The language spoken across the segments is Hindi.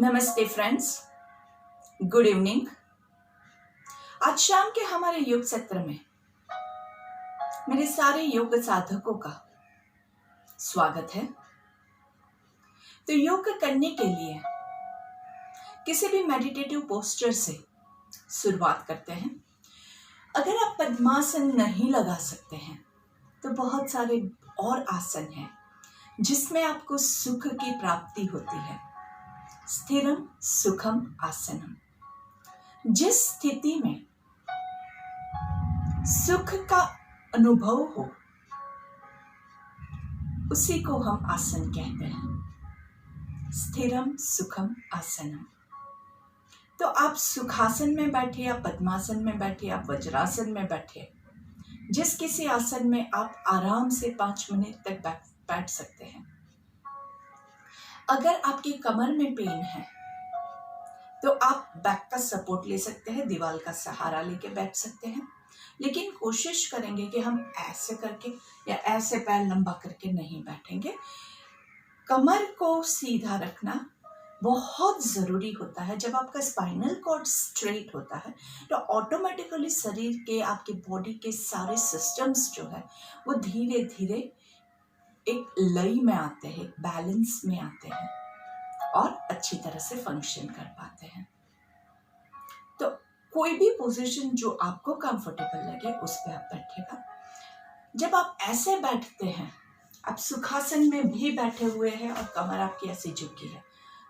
नमस्ते फ्रेंड्स, गुड इवनिंग। आज शाम के हमारे योग सत्र में मेरे सारे योग साधकों का स्वागत है। तो योग करने के लिए किसी भी मेडिटेटिव पोस्चर से शुरुआत करते हैं। अगर आप पद्मासन नहीं लगा सकते हैं तो बहुत सारे और आसन हैं जिसमें आपको सुख की प्राप्ति होती है। स्थिरम सुखम आसनम, जिस स्थिति में सुख का अनुभव हो उसी को हम आसन कहते हैं। स्थिरम सुखम आसनम। तो आप सुखासन में बैठे, आप पद्मासन में बैठे, आप वज्रासन में बैठे, जिस किसी आसन में आप आराम से 5 मिनट तक बैठ सकते हैं। अगर आपकी कमर में पेन है तो आप बैक का सपोर्ट ले सकते हैं, दीवार का सहारा लेके बैठ सकते हैं, लेकिन कोशिश करेंगे कि हम ऐसे करके या ऐसे पैर लंबा करके नहीं बैठेंगे। कमर को सीधा रखना बहुत ज़रूरी होता है। जब आपका स्पाइनल कॉर्ड स्ट्रेट होता है तो ऑटोमेटिकली शरीर के, आपके बॉडी के सारे सिस्टम्स जो है वो धीरे धीरे एक लय में आते हैं, एक बैलेंस में आते हैं और अच्छी तरह से फंक्शन कर पाते हैं। तो कोई भी पोजीशन जो आपको कंफर्टेबल लगे उस पे आप बैठेगा। जब आप ऐसे बैठते हैं, आप सुखासन में भी बैठे हुए हैं और कमर आपकी ऐसी झुकी है।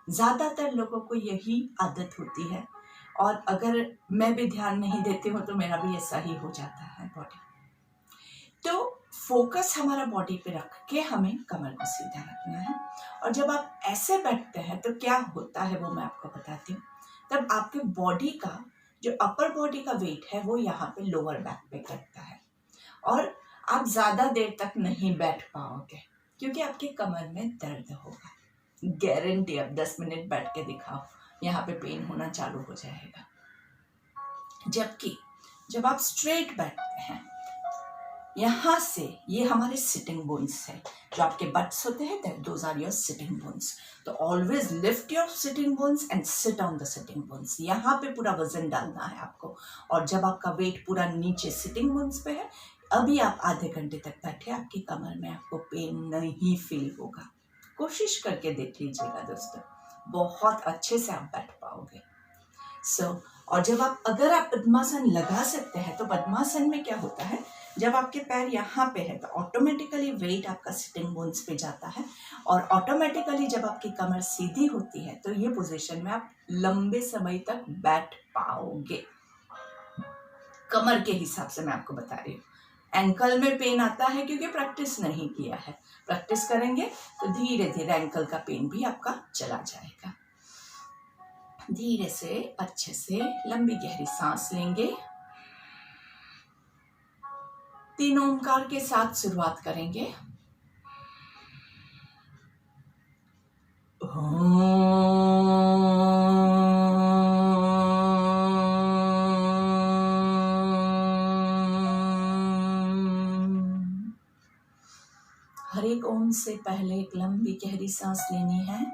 ज़्यादातर लोगों को यही आदत होती है और अगर मैं भी ध्यान नहीं देती हूँ तो मेरा भी ऐसा ही हो जाता है बॉडी। तो फोकस हमारा बॉडी पे रख के हमें कमर को सीधा रखना है। और जब आप ऐसे बैठते हैं तो क्या होता है वो मैं आपको बताती हूँ। तब आपके बॉडी का जो अपर बॉडी का वेट है वो यहाँ पे लोअर बैक पे करता है और आप ज़्यादा देर तक नहीं बैठ पाओगे क्योंकि आपके कमर में दर्द होगा। गारंटी, अब 10 मिनट बैठ के दिखाओ, यहाँ पे पेन होना चालू हो जाएगा। जबकि जब आप स्ट्रेट बैठते हैं, यहाँ से ये हमारे सिटिंग बोन्स है, जो आपके बट्स होते हैं, those are your sitting bones. तो always lift your sitting bones and sit on the sitting bones. यहाँ पे पूरा वजन डालना है आपको। और जब आपका वेट पूरा नीचे सिटिंग बोन्स पे है, अभी आप आधे घंटे तक बैठे, आपकी कमर में आपको पेन नहीं फील होगा। कोशिश करके देख लीजिएगा दोस्तों, बहुत अच्छे से आप बैठ पाओगे। और जब अगर आप पद्मासन लगा सकते हैं तो पद्मासन में क्या होता है, जब आपके पैर यहाँ पे है तो ऑटोमेटिकली वेट आपका सिटिंग बोन्स पे जाता है और ऑटोमेटिकली जब आपकी कमर सीधी होती है तो ये पोजीशन में आप लंबे समय तक बैठ पाओगे। कमर के हिसाब से मैं आपको बता रही हूँ। एंकल में पेन आता है क्योंकि प्रैक्टिस नहीं किया है। प्रैक्टिस करेंगे तो धीरे धीरे एंकल का पेन भी आपका चला जाएगा। धीरे से अच्छे से लंबी गहरी सांस लेंगे। 3 ओंकार के साथ शुरुआत करेंगे। हर एक ओम से पहले एक लंबी गहरी सांस लेनी है।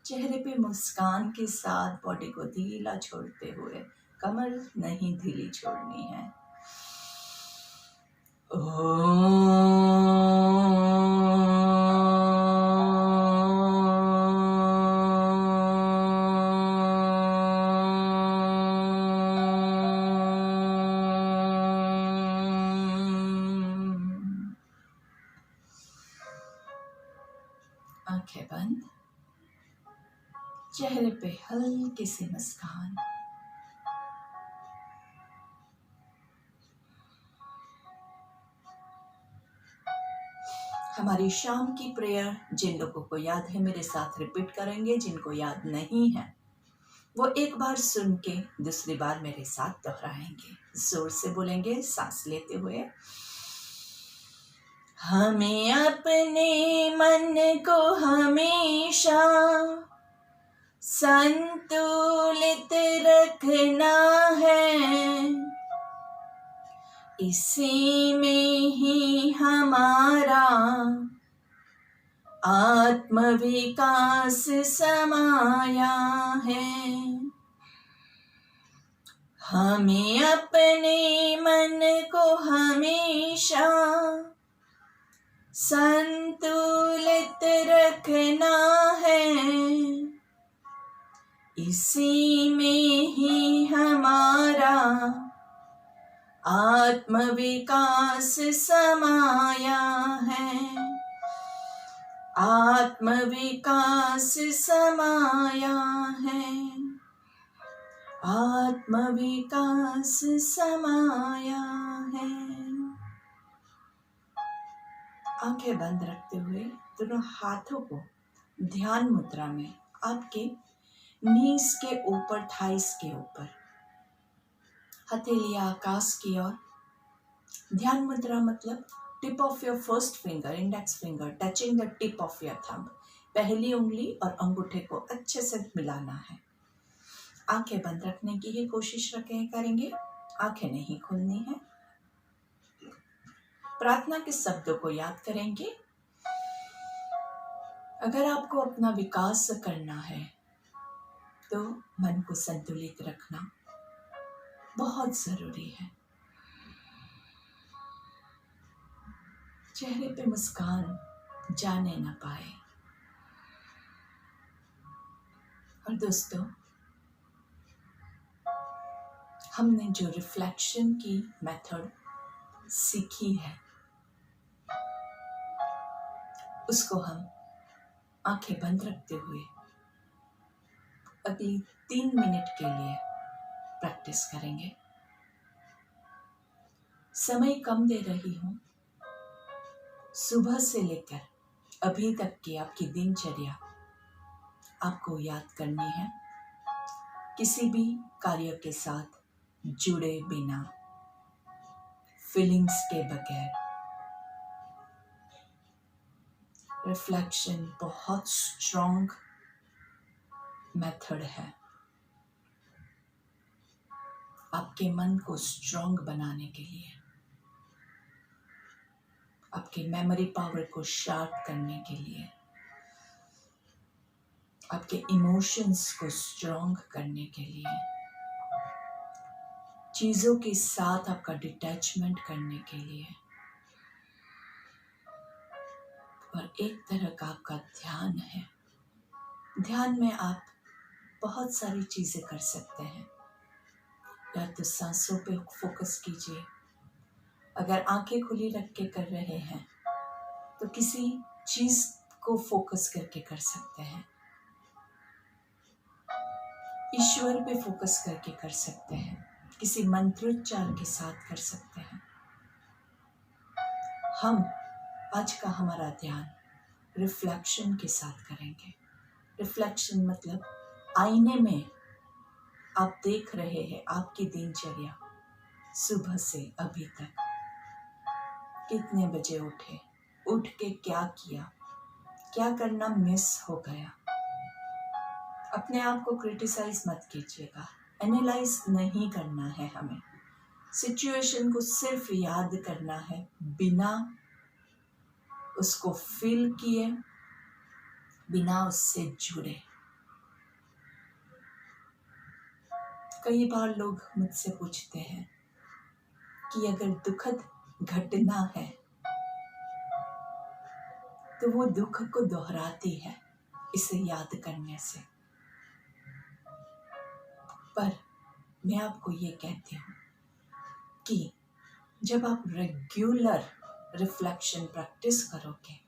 चेहरे पे मुस्कान के साथ बॉडी को ढीला छोड़ते हुए, कमर नहीं ढीली छोड़नी है। आंखें बंद, चेहरे पे हल्की सी मुस्कान। हमारी शाम की प्रेयर जिन लोगों को याद है मेरे साथ रिपीट करेंगे, जिनको याद नहीं है वो एक बार सुन के दूसरी बार मेरे साथ दोहराएंगे। जोर से बोलेंगे सांस लेते हुए। हमें अपने मन को हमेशा संतुलित रखना है, इसी में ही हमारा आत्मविकास समाया है। हमें अपने मन को हमेशा संतुलित रखना है, इसी में ही हमारा आत्मविकास समाया है, आत्मविकास समाया है, आत्मविकास समाया है। आंखें बंद रखते हुए दोनों हाथों को ध्यान मुद्रा में आपके नीज के ऊपर, थाइस के ऊपर, हथेलियां आकाश की ओर। ध्यान मुद्रा मतलब tip of your first finger, index finger touching the tip of your thumb. पहली उंगली और अंगूठे को अच्छे से मिलाना है। आंखें बंद रखने की ही कोशिश करेंगे, आंखें नहीं खोलनी है। प्रार्थना के शब्दों को याद करेंगे। अगर आपको अपना विकास करना है तो मन को संतुलित रखना बहुत जरूरी है। चेहरे पे मुस्कान जाने ना पाए। और दोस्तों, हमने जो रिफ्लेक्शन की मेथड सीखी है उसको हम आंखें बंद रखते हुए अगली 3 मिनट के लिए प्रैक्टिस करेंगे। समय कम दे रही हूं। सुबह से लेकर अभी तक की आपकी दिनचर्या आपको याद करनी है, किसी भी कार्य के साथ जुड़े बिना, फीलिंग्स के बगैर। रिफ्लेक्शन बहुत स्ट्रॉन्ग मेथड है आपके मन को स्ट्रॉन्ग बनाने के लिए, आपके मेमोरी पावर को शार्प करने के लिए, आपके इमोशंस को स्ट्रॉन्ग करने के लिए, चीजों के साथ आपका डिटैचमेंट करने के लिए, और एक तरह का आपका ध्यान है। ध्यान में आप बहुत सारी चीजें कर सकते हैं। या तो सांसों पे फोकस कीजिए, अगर आंखें खुली रख के कर रहे हैं तो किसी चीज को फोकस करके कर सकते हैं, ईश्वर पे फोकस करके कर सकते हैं, किसी मंत्रोच्चार के साथ कर सकते हैं। हम आज का हमारा ध्यान रिफ्लेक्शन के साथ करेंगे। रिफ्लेक्शन मतलब आईने में आप देख रहे हैं आपकी दिनचर्या, सुबह से अभी तक कितने बजे उठे, उठ के क्या किया, क्या करना मिस हो गया। अपने आप को क्रिटिसाइज मत कीजिएगा, एनालाइज नहीं करना है। हमें सिचुएशन को सिर्फ याद करना है, बिना उसको फील किए, बिना उससे जुड़े। कई बार लोग मुझसे पूछते हैं कि अगर दुखद घटना है तो वो दुख को दोहराती है इसे याद करने से। पर मैं आपको ये कहती हूँ कि जब आप रेगुलर रिफ्लेक्शन प्रैक्टिस करोगे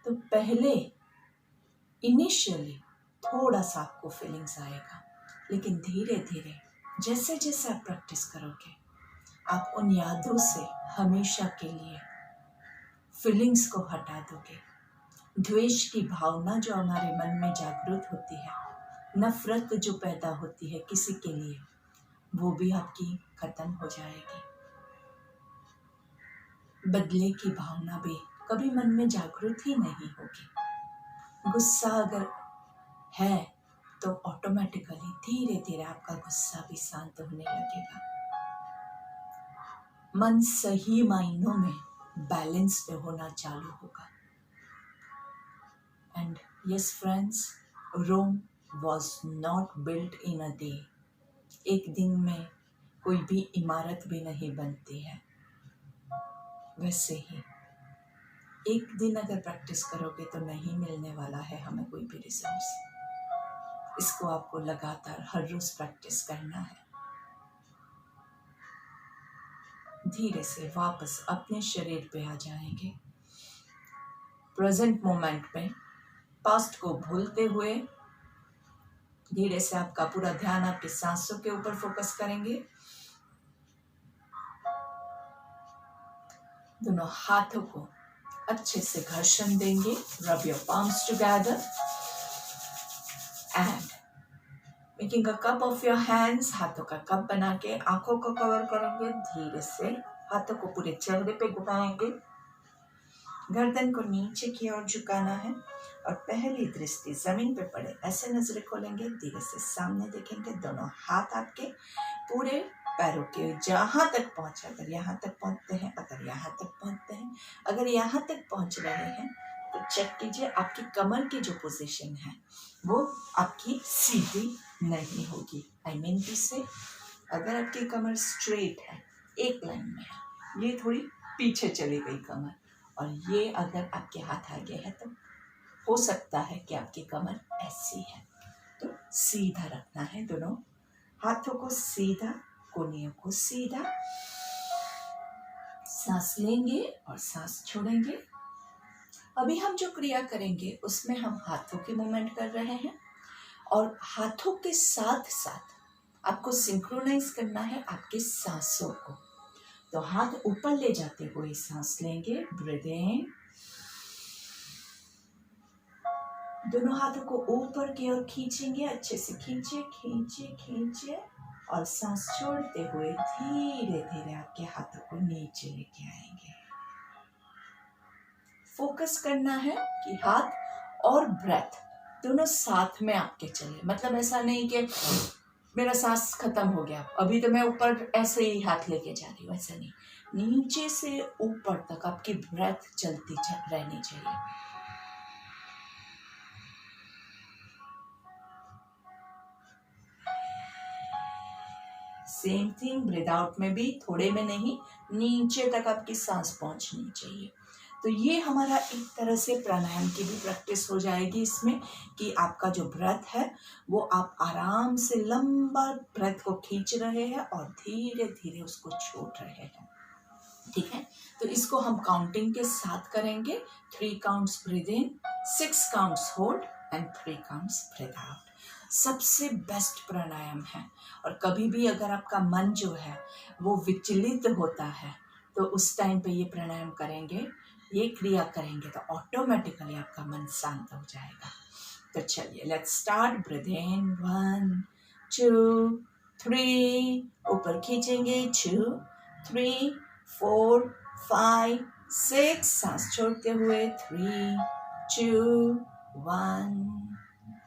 तो पहले इनिशियली थोड़ा सा आपको फीलिंग्स आएगा, लेकिन धीरे धीरे जैसे जैसे आप प्रैक्टिस करोगे आप उन यादों से हमेशा के लिए फीलिंग्स को हटा दोगे। द्वेष की भावना जो हमारे मन में जागृत होती है, नफरत जो पैदा होती है किसी के लिए, वो भी आपकी खत्म हो जाएगी। बदले की भावना भी कभी मन में जागृत ही नहीं होगी। गुस्सा अगर है तो ऑटोमेटिकली धीरे धीरे आपका गुस्सा भी शांत होने लगेगा। मन सही मायनों में बैलेंस पे होना चालू होगा। And yes friends, Rome was not built in a day. एक दिन में कोई भी इमारत भी नहीं बनती है। वैसे ही एक दिन अगर प्रैक्टिस करोगे तो नहीं मिलने वाला है हमें कोई भी रिजल्ट्स। इसको आपको लगातार हर रोज प्रैक्टिस करना है। धीरे से वापस अपने शरीर पे आ जाएंगे, प्रेजेंट मोमेंट में, पास्ट को भूलते हुए। धीरे से आपका पूरा ध्यान आपके सांसों के ऊपर फोकस करेंगे। दोनों हाथों को अच्छे से घर्षण देंगे। Rub your palms together and making a cup of your hands. हाथों का कप बना के आंखों को कवर करेंगे। धीरे से हाथों को पूरे चेहरे पे घुमाएंगे। गर्दन को नीचे की ओर झुकाना है और पहली दृष्टि जमीन पे पड़े ऐसे नजरें खोलेंगे। धीरे से सामने देखेंगे। दोनों हाथ आपके पूरे पैरों के जहां तक पहुंचे, अगर यहाँ तक पहुंचते हैं, अगर यहाँ तक पहुंचते हैं, अगर यहाँ तक पहुंच रहे हैं तो चेक कीजिए आपकी कमर की जो पोजीशन है वो आपकी सीधी नहीं होगी। आई मीन टू से, अगर आपकी कमर स्ट्रेट है, एक लाइन में है, ये थोड़ी पीछे चली गई कमर, और ये अगर आपके हाथ आगे है तो हो सकता है कि आपकी कमर ऐसी है। तो सीधा रखना है दोनों हाथों को, सीधा, कोहनियों को सीधा। सांस लेंगे और सांस छोड़ेंगे। अभी हम जो क्रिया करेंगे उसमें हम हाथों के मूवमेंट कर रहे हैं और हाथों के साथ साथ आपको सिंक्रोनाइज करना है आपके सांसों को। तो हाथ ऊपर ले जाते हुए सांस लेंगे। ब्रीथ इन, दोनों हाथों को ऊपर की ओर खींचेंगे। अच्छे से खींचे खींचे खींचे और सांस छोड़ते हुए धीरे धीरे आपके हाथों को नीचे लेके आएंगे। फोकस करना है कि हाथ और ब्रेथ दोनों साथ में आपके चले। मतलब ऐसा नहीं कि मेरा सांस खत्म हो गया, अभी तो मैं ऊपर ऐसे ही हाथ लेके जा रही हूँ, ऐसा नहीं। नीचे से ऊपर तक आपकी ब्रेथ चलती रहनी चाहिए। सेम थिंग ब्रीथ आउट में भी, थोड़े में नहीं, नीचे तक आपकी सांस पहुंचनी चाहिए। तो ये हमारा एक तरह से प्राणायाम की भी प्रैक्टिस हो जाएगी इसमें, कि आपका जो ब्रेथ है वो आप आराम से लंबा ब्रेथ को खींच रहे हैं और धीरे धीरे उसको छोड़ रहे हैं। ठीक है, तो इसको हम काउंटिंग के साथ करेंगे। 3 counts breathe in, 6 counts hold and 3 counts breathe out. सबसे बेस्ट प्राणायाम है। और कभी भी अगर आपका मन जो है वो विचलित होता है तो उस टाइम पे ये प्राणायाम करेंगे, ये क्रिया करेंगे तो ऑटोमेटिकली आपका मन शांत हो जाएगा। तो चलिए लेट्स स्टार्ट। ब्रीथ इन 1 2 3, ऊपर खींचेंगे 2 3 4 5 6, सांस छोड़ते हुए 3 2 1।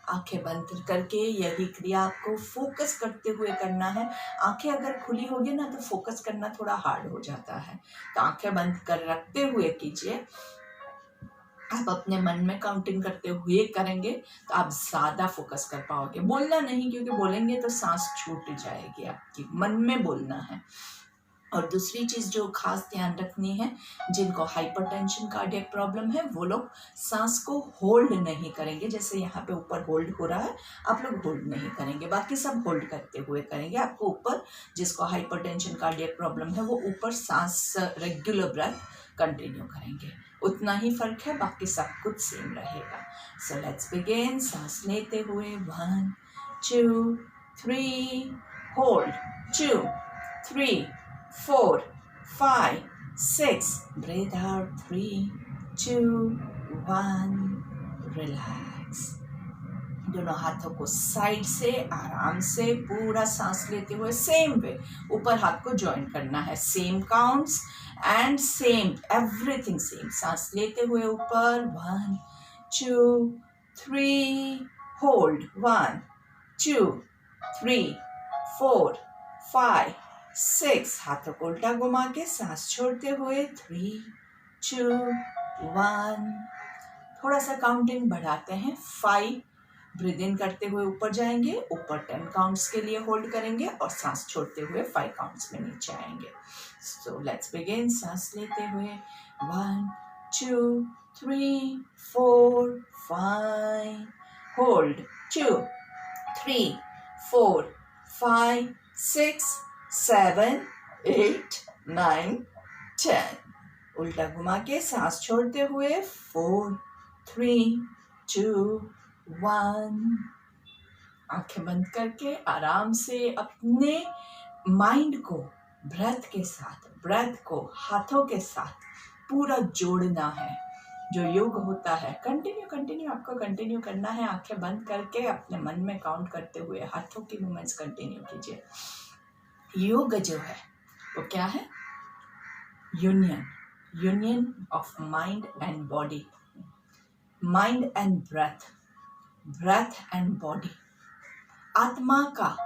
आंखें बंद करके यही क्रिया आपको फोकस करते हुए करना है। आंखें अगर खुली होगी ना तो फोकस करना थोड़ा हार्ड हो जाता है, तो आंखें बंद कर रखते हुए कीजिए। आप अपने मन में काउंटिंग करते हुए करेंगे तो आप ज्यादा फोकस कर पाओगे। बोलना नहीं, क्योंकि बोलेंगे तो सांस छूट जाएगी आपकी, मन में बोलना है। और दूसरी चीज जो खास ध्यान रखनी है, जिनको हाइपरटेंशन कार्डियक प्रॉब्लम है वो लोग सांस को होल्ड नहीं करेंगे। जैसे यहाँ पे ऊपर होल्ड हो रहा है, आप लोग होल्ड नहीं करेंगे, बाकी सब होल्ड करते हुए करेंगे। आपको ऊपर, जिसको हाइपरटेंशन कार्डियक प्रॉब्लम है वो ऊपर सांस रेगुलर ब्रेथ कंटिन्यू करेंगे। उतना ही फर्क है, बाकी सब कुछ सेम रहेगा। So let's begin. सांस लेते हुए 1 2 3, होल्ड 2 3 4 5 6, breathe out 3 2 1, रिलैक्स। दोनों हाथों को साइड से आराम से पूरा सांस लेते हुए सेम वे ऊपर हाथ को ज्वाइन करना है। Same counts and same everything same. सांस लेते हुए ऊपर 1 2 3, होल्ड 1 2 3 4 5 6, हाथों को उल्टा घुमा के सांस छोड़ते हुए 3 2 1, थोड़ा सा काउंटिंग बढ़ाते हैं 5, ब्रीद इन करते हुए ऊपर जाएंगे, ऊपर 10 काउंट्स के लिए होल्ड करेंगे और सांस छोड़ते हुए 5 काउंट्स में नीचे आएंगे। So let's begin. सांस लेते हुए 1 2 3 4 5, होल्ड 2 3 4 5 6 7 8 9 10, उल्टा घुमा के सांस छोड़ते हुए 4 3 2 1, आंखें बंद करके आराम से अपने माइंड को ब्रेथ को हाथों के साथ पूरा जोड़ना है। जो योग होता है कंटिन्यू आपको कंटिन्यू करना है। आंखें बंद करके अपने मन में काउंट करते हुए हाथों की मूवमेंट्स कंटिन्यू कीजिए। योग जो है वो क्या है? Union of mind and body, mind and breath and body, आत्मा का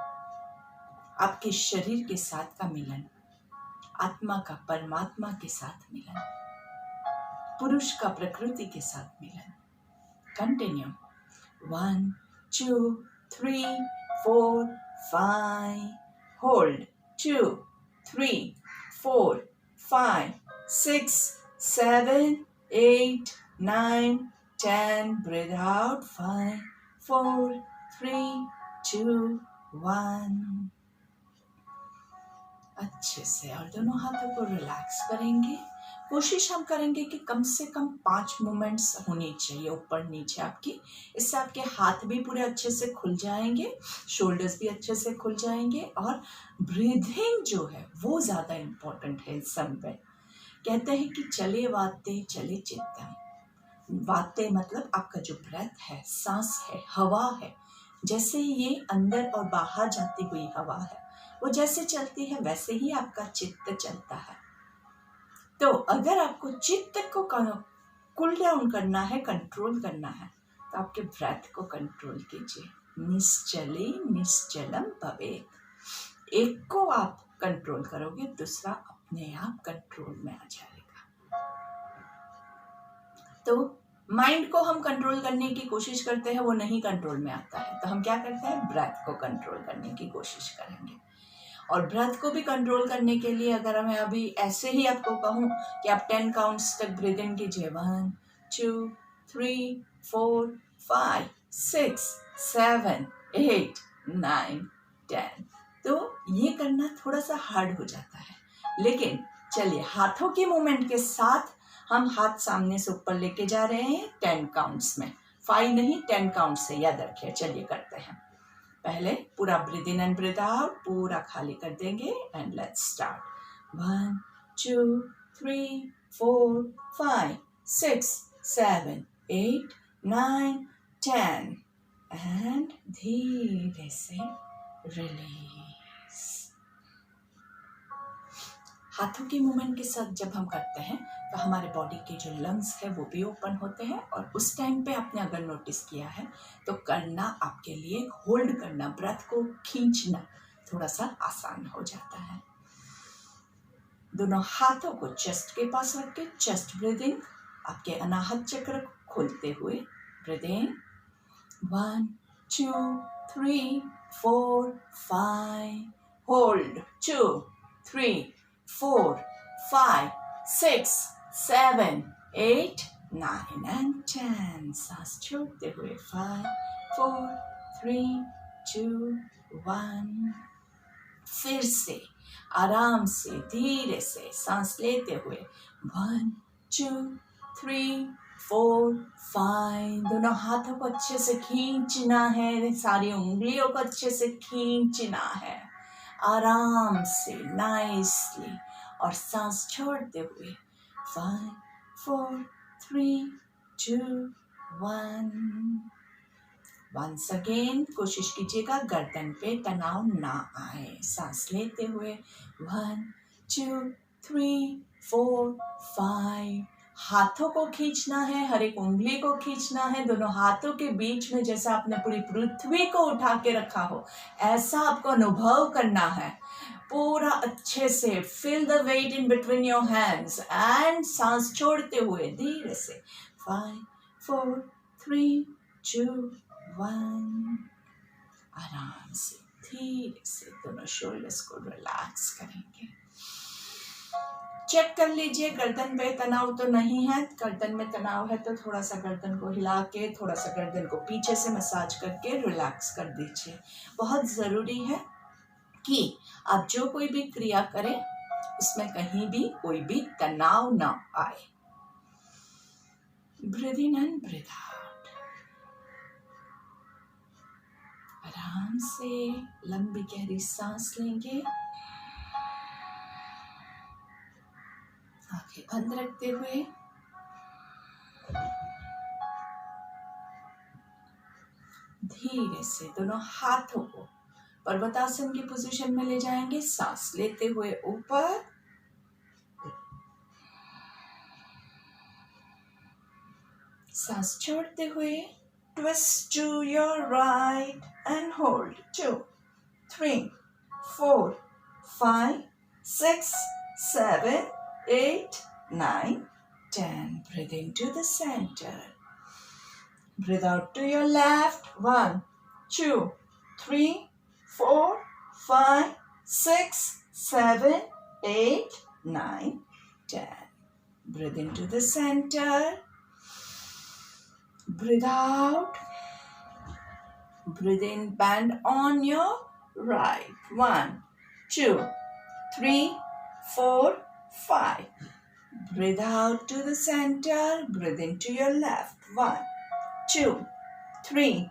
आपके शरीर के साथ का मिलन, आत्मा का परमात्मा के साथ मिलन, पुरुष का प्रकृति के साथ मिलन। कंटिन्यू 1 2 3 4 5, होल्ड 2 3 4 5 6 7 8 9 10, breathe out 5 4 3 2 1, अच्छे से। और दोनों हाथों को रिलैक्स करेंगे। कोशिश हम करेंगे कि कम से कम 5 मूवमेंट्स होनी चाहिए ऊपर नीचे आपकी। इससे आपके हाथ भी पूरे अच्छे से खुल जाएंगे, शोल्डर्स भी अच्छे से खुल जाएंगे और ब्रीदिंग जो है वो ज़्यादा इम्पोर्टेंट है इस सब में। कहते हैं कि चले वाते चले चित्तम। वाते मतलब आपका जो ब्रेथ है, सांस है, हवा है, जैसे ये अंदर और बाहर जाती हुई हवा है, वो जैसे चलती है वैसे ही आपका चित्त चलता है। तो अगर आपको चित्त को कूल डाउन करना है, कंट्रोल करना है, तो आपके ब्रेथ को कंट्रोल कीजिए। निश्चले निश्चलम भवेत्। एक को आप कंट्रोल करोगे, दूसरा अपने आप कंट्रोल में आ जाएगा। तो माइंड को हम कंट्रोल करने की कोशिश करते हैं, वो नहीं कंट्रोल में आता है, तो हम क्या करते हैं? ब्रेथ को कंट्रोल करने की कोशिश करेंगे। और ब्रेथ को भी कंट्रोल करने के लिए अगर मैं अभी ऐसे ही आपको कहूँ कि आप 10 काउंट्स तक ब्रीद इन कीजिए, 1 2 3 4 5 6 7 8 9 10, तो ये करना थोड़ा सा हार्ड हो जाता है। लेकिन चलिए, हाथों की मूवमेंट के साथ हम हाथ सामने से ऊपर लेके जा रहे हैं 10 काउंट्स में, 5 नहीं 10 काउंट्स से, याद रखिए। चलिए करते हैं। पहले पूरा breathe in and breathe out पूरा खाली कर देंगे एंड लेट्स स्टार्ट। 1 2 3 4 5 6 7 8 9 10, एंड धीरे से रिलीज। हाथों की मूवमेंट के साथ जब हम करते हैं तो हमारे बॉडी के जो लंग्स है वो भी ओपन होते हैं, और उस टाइम पे आपने अगर नोटिस किया है तो करना आपके लिए, होल्ड करना, ब्रेथ को खींचना थोड़ा सा आसान हो जाता है। दोनों हाथों को चेस्ट के पास रख के चेस्ट ब्रीदिंग, आपके अनाहत चक्र को खोलते हुए ब्रीद इन 1 2 3 4 5, होल्ड 2 3 4 5 6 7 8 9 and 10, सांस छोड़ते हुए 5 4 3 2 1। फिर से आराम से धीरे से सांस लेते हुए 1 2 3 4 5, दोनों हाथों को अच्छे से खींचना है, सारी उंगलियों को अच्छे से खींचना है आराम से, नाइसली, और सांस छोड़ते हुए 5 4 3 2 1। वंस अगेन कोशिश कीजिएगा गर्दन पे तनाव ना आए। सांस लेते हुए 1 2 3 4 5, हाथों को खींचना है, हर एक उंगली को खींचना है, दोनों हाथों के बीच में जैसा आपने पूरी पृथ्वी को उठा के रखा हो ऐसा आपको अनुभव करना है। पूरा अच्छे से feel the weight in between your hands and सांस छोड़ते हुए धीरे से 5 4 3 2 1 आराम से धीरे से दोनों शोल्डर्स को रिलैक्स करेंगे। चेक कर लीजिए गर्दन पे तनाव तो नहीं है। गर्दन में तनाव है तो थोड़ा सा गर्दन को हिला के थोड़ा सा गर्दन को पीछे से मसाज करके रिलैक्स कर दीजिए। बहुत ज़रूरी है कि आप जो कोई भी क्रिया करें उसमें कहीं भी कोई भी तनाव ना आए। Breathe in and breathe out. आराम से लंबी गहरी सांस लेंगे, आंखें बंद रखते हुए धीरे से दोनों हाथों को पर्वतासन की पोजीशन में ले जाएंगे। सांस लेते हुए ऊपर, सांस छोड़ते हुए twist to your right and hold 2 3 4 5 6 7 8 9 10. Breathe into the center. Breathe out to your left. 1 2 3 4 5 6 7 8 9 10. Breathe into the center. Breathe out. Breathe in, bend on your right. 1 2 3 4 5. Breathe out to the center. Breathe into your left. 1 2 3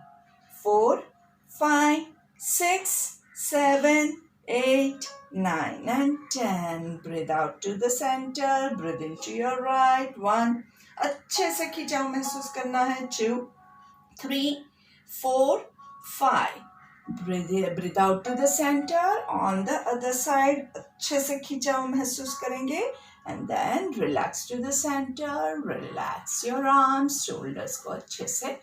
4 5 6 7 8 9 and 10. Breathe out to the center. Breathe into your right. 1. अच्छे से खिंचाव महसूस करना है. 2 3 4 5. Breathe out to the center. On the other side अच्छे से खिंचाव महसूस करेंगे. And then relax to the center. Relax your arms, shoulders को अच्छे से.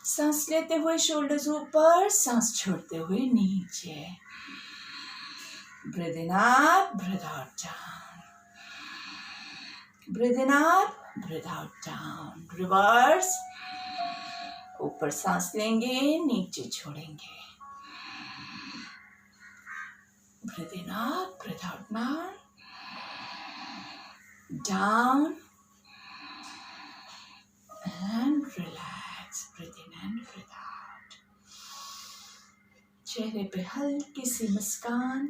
सांस लेते हुए shoulders ऊपर, सांस छोड़ते हुए नीचे. Breathe in up, breathe out down. Breathe in up, breathe out down. Reverse. ऊपर सांस लेंगे, नीचे छोड़ेंगे. Breathe in up, breathe out down. Down and relax. Breathe in and breathe out. चेहरे पे हल्की सी मुस्कान.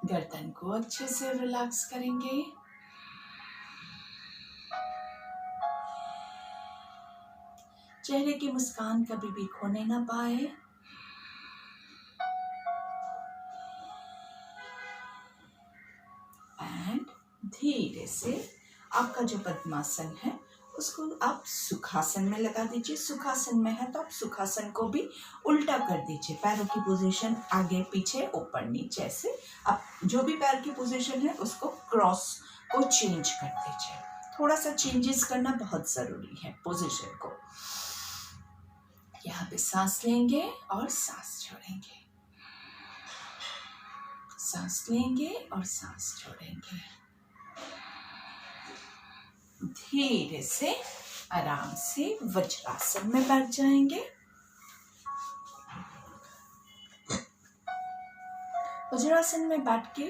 गर्दन को अच्छे से रिलैक्स करेंगे. चेहरे की मुस्कान कभी भी खोने ना पाए. धीरे से आपका जो पद्मासन है उसको आप सुखासन में लगा दीजिए. सुखासन में है तो आप सुखासन को भी उल्टा कर दीजिए. पैरों की पोजीशन आगे पीछे ऊपर नीचे ऐसे. आप जो भी पैर की पोजीशन है उसको क्रॉस को चेंज कर दीजिए. थोड़ा सा चेंजेस करना बहुत ज़रूरी है पोजीशन को. यहाँ पे सांस लेंगे और सांस छोड़ेंगे. सांस लेंगे और सांस छोड़ेंगे. धीरे से आराम से वज्रासन में बैठ जाएंगे. वज्रासन में बैठ के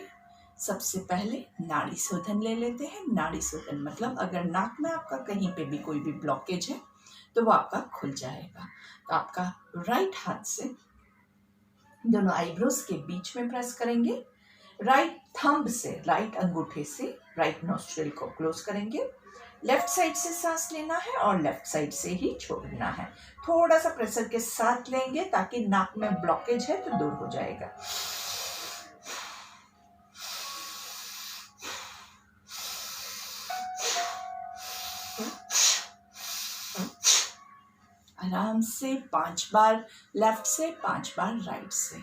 सबसे पहले नाड़ी शोधन ले लेते हैं. नाड़ी शोधन मतलब अगर नाक में आपका कहीं पे भी कोई भी ब्लॉकेज है तो वो आपका खुल जाएगा. तो आपका राइट हाथ से दोनों आईब्रोज के बीच में प्रेस करेंगे. राइट थंब से, राइट अंगूठे से राइट नोस्ट्रिल को क्लोज करेंगे. लेफ्ट साइड से सांस लेना है और लेफ्ट साइड से ही छोड़ना है. थोड़ा सा प्रेशर के साथ लेंगे ताकि नाक में ब्लॉकेज है तो दूर हो जाएगा. आराम से 5 बार लेफ्ट से, 5 बार राइट से.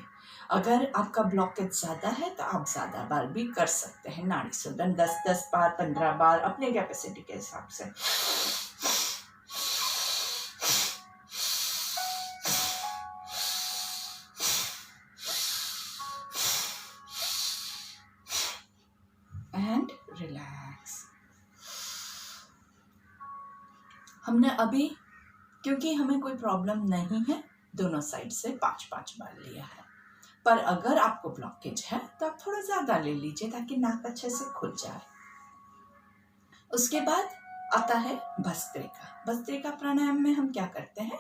अगर आपका ब्लॉकेज ज़्यादा है तो आप ज़्यादा बार भी कर सकते हैं नाड़ी शोधन, 10 बार, 15 बार, अपने कैपेसिटी के हिसाब से। And relax. हमने अभी, क्योंकि हमें कोई प्रॉब्लम नहीं है, दोनों साइड से 5-5 बार लिया है। पर अगर आपको ब्लॉकेज है तो आप थोड़ा ज्यादा ले लीजिए ताकि नाक अच्छे से खुल जाए। उसके बाद आता है भस्त्रिका। भस्त्रिका प्राणायाम में हम क्या करते हैं,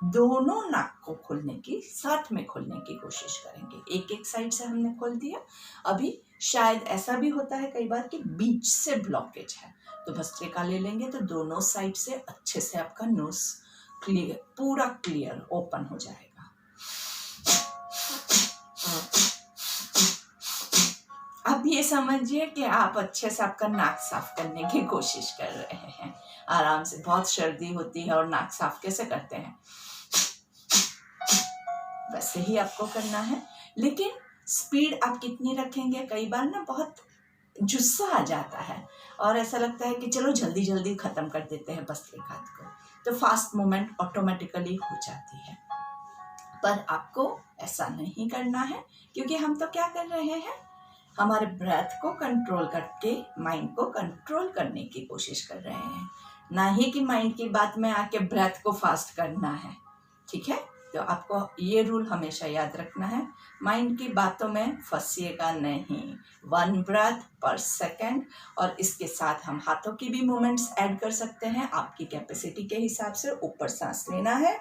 दोनों नाक को खोलने की, साथ में खोलने की कोशिश करेंगे। एक एक साइड से हमने खोल दिया। अभी शायद ऐसा भी होता है कई बार कि बीच से ब्लॉकेज है, तो भस्त्रिका ले लेंगे तो दोनों साइड से अच्छे से आपका नोज क्लियर, पूरा क्लियर ओपन हो जाएगा। अब ये समझिए कि आप अच्छे से आपका नाक साफ करने की कोशिश कर रहे हैं आराम से। बहुत सर्दी होती है और नाक साफ कैसे करते हैं, वैसे ही आपको करना है। लेकिन स्पीड आप कितनी रखेंगे, कई बार ना बहुत जुस्सा आ जाता है और ऐसा लगता है कि चलो जल्दी जल्दी खत्म कर देते हैं भस्त्रिका को, तो फास्ट मूवमेंट ऑटोमेटिकली हो जाती है। पर आपको ऐसा नहीं करना है, क्योंकि हम तो क्या कर रहे हैं, हमारे ब्रेथ को कंट्रोल करके माइंड को कंट्रोल करने की कोशिश कर रहे हैं, ना ही कि माइंड की बात में आके ब्रेथ को फास्ट करना है। ठीक है, तो आपको ये रूल हमेशा याद रखना है, माइंड की बातों में फंसिएगा नहीं। 1 ब्रेथ पर सेकेंड, और इसके साथ हम हाथों की भी मूवमेंट्स ऐड कर सकते हैं आपकी कैपेसिटी के हिसाब से। ऊपर सांस लेना है,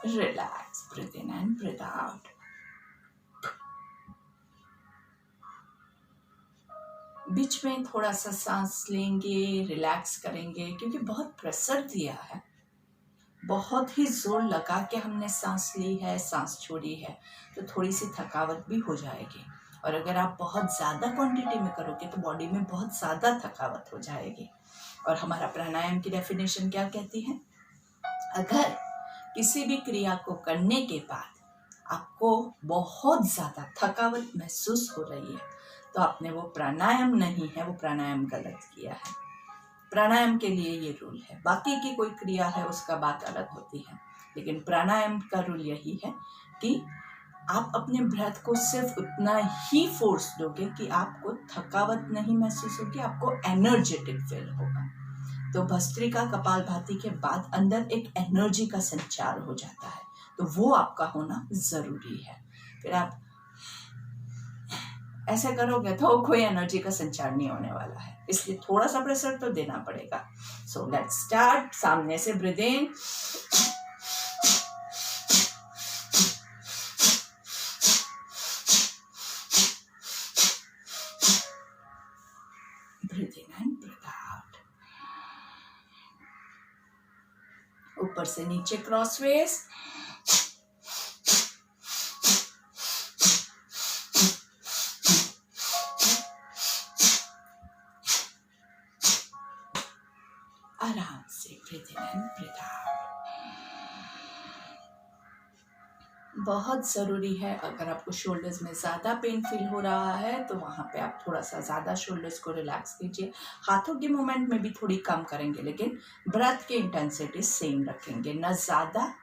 relax, breathe in and breathe out. बीच में थोड़ा सा सांस लेंगे, रिलैक्स करेंगे, क्योंकि बहुत प्रेशर दिया है, बहुत ही जोर लगा के हमने सांस ली है, सांस छोड़ी है, तो थोड़ी सी थकावट भी हो जाएगी। और अगर आप बहुत ज़्यादा क्वांटिटी में करोगे तो बॉडी में बहुत ज़्यादा थकावट हो जाएगी। और हमारा प्राणायाम की डेफिनेशन क्या कहती है, अगर किसी भी क्रिया को करने के बाद आपको बहुत ज़्यादा थकावट महसूस हो रही है तो आपने वो प्राणायाम नहीं है, वो प्राणायाम गलत किया है। प्राणायाम के लिए ये रूल है, बाकी की कोई क्रिया है उसका बात अलग होती है, लेकिन प्राणायाम का रूल यही है कि आप अपने ब्रेथ को सिर्फ उतना ही फोर्स दोगे कि आपको थकावट नहीं महसूस होगी, आपको एनर्जेटिक फील होगा। तो भस्त्रिका कपालभाति के बाद अंदर एक एनर्जी का संचार हो जाता है, तो वो आपका होना जरूरी है। फिर आप ऐसे करोगे तो कोई एनर्जी का संचार नहीं होने वाला है, इसलिए थोड़ा सा प्रेशर तो देना पड़ेगा। So let's start. सामने से breathe in, breathe in and breathe out. ऊपर से नीचे क्रॉसवेज, आराम से breathe in and breathe out. बहुत ज़रूरी है, अगर आपको शोल्डर्स में ज़्यादा पेन फील हो रहा है तो वहाँ पे आप थोड़ा सा ज़्यादा शोल्डर्स को रिलैक्स कीजिए। हाथों के मूवमेंट में भी थोड़ी कम करेंगे, लेकिन ब्रेथ की इंटेंसिटी सेम रखेंगे, ना ज़्यादा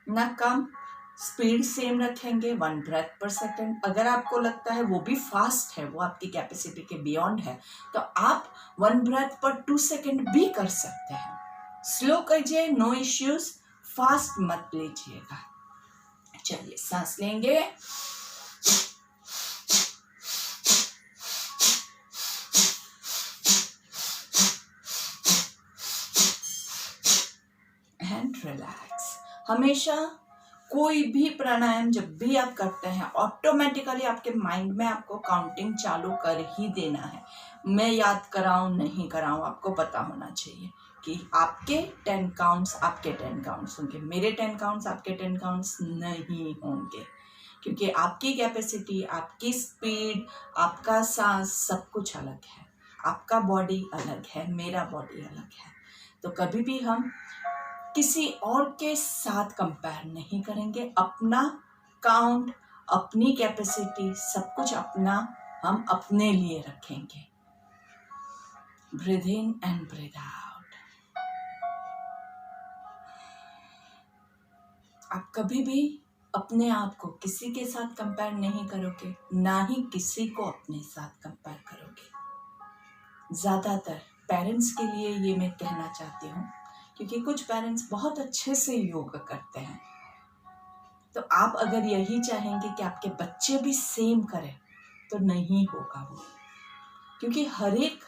ना कम, स्पीड सेम रखेंगे, 1 ब्रेथ पर सेकेंड। अगर आपको लगता है वो भी फास्ट है, वो आपकी कैपेसिटी के बियॉन्ड है, तो आप 1 ब्रेथ पर 2 सेकेंड भी कर सकते हैं। स्लो कीजिए, नो इश्यूज, फास्ट मत लीजिएगा। चलिए सांस लेंगे, एंड रिलैक्स। हमेशा कोई भी प्राणायाम जब भी आप करते हैं ऑटोमेटिकली आपके माइंड में आपको काउंटिंग चालू कर ही देना है। मैं याद कराऊं नहीं कराऊं, आपको पता होना चाहिए कि आपके 10 काउंट्स आपके 10 काउंट्स होंगे, मेरे 10 काउंट्स आपके 10 काउंट्स नहीं होंगे, क्योंकि आपकी कैपेसिटी, आपकी स्पीड, आपका सांस सब कुछ अलग है। आपका बॉडी अलग है, मेरा बॉडी अलग है। तो कभी भी हम किसी और के साथ कंपेयर नहीं करेंगे। अपना काउंट, अपनी कैपेसिटी, सब कुछ अपना हम अपने लिए रखेंगे। Breathe in and breathe out. आप कभी भी अपने आप को किसी के साथ कंपेयर नहीं करोगे, ना ही किसी को अपने साथ कंपेयर करोगे। ज़्यादातर पेरेंट्स के लिए ये मैं कहना चाहती हूँ, क्योंकि कुछ पेरेंट्स बहुत अच्छे से योगा करते हैं। तो आप अगर यही चाहेंगे कि आपके बच्चे भी सेम करें, तो नहीं होगा वो, क्योंकि हर एक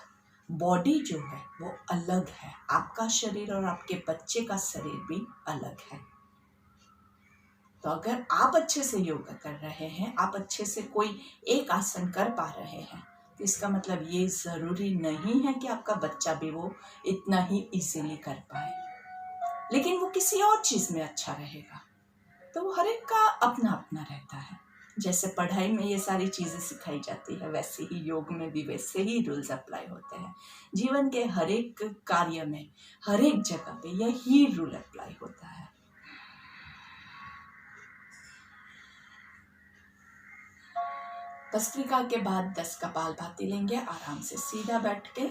बॉडी जो है वो अलग है। आपका शरीर और आपके बच्चे का शरीर भी अलग है। तो अगर आप अच्छे से योगा कर रहे हैं, आप अच्छे से कोई एक आसन कर पा रहे हैं, तो इसका मतलब ये जरूरी नहीं है कि आपका बच्चा भी वो इतना ही इजीली कर पाए। लेकिन वो किसी और चीज में अच्छा रहेगा। तो वो हर एक का अपना अपना रहता है। जैसे पढ़ाई में ये सारी चीजें सिखाई जाती है, वैसे ही योग में भी वैसे ही रूल्स अप्लाई होते हैं। जीवन के हर एक कार्य में, हर एक जगह पे यही रूल अप्लाई होता है। भस्त्रिका के बाद 10 कपालभाति लेंगे, आराम से सीधा बैठ के।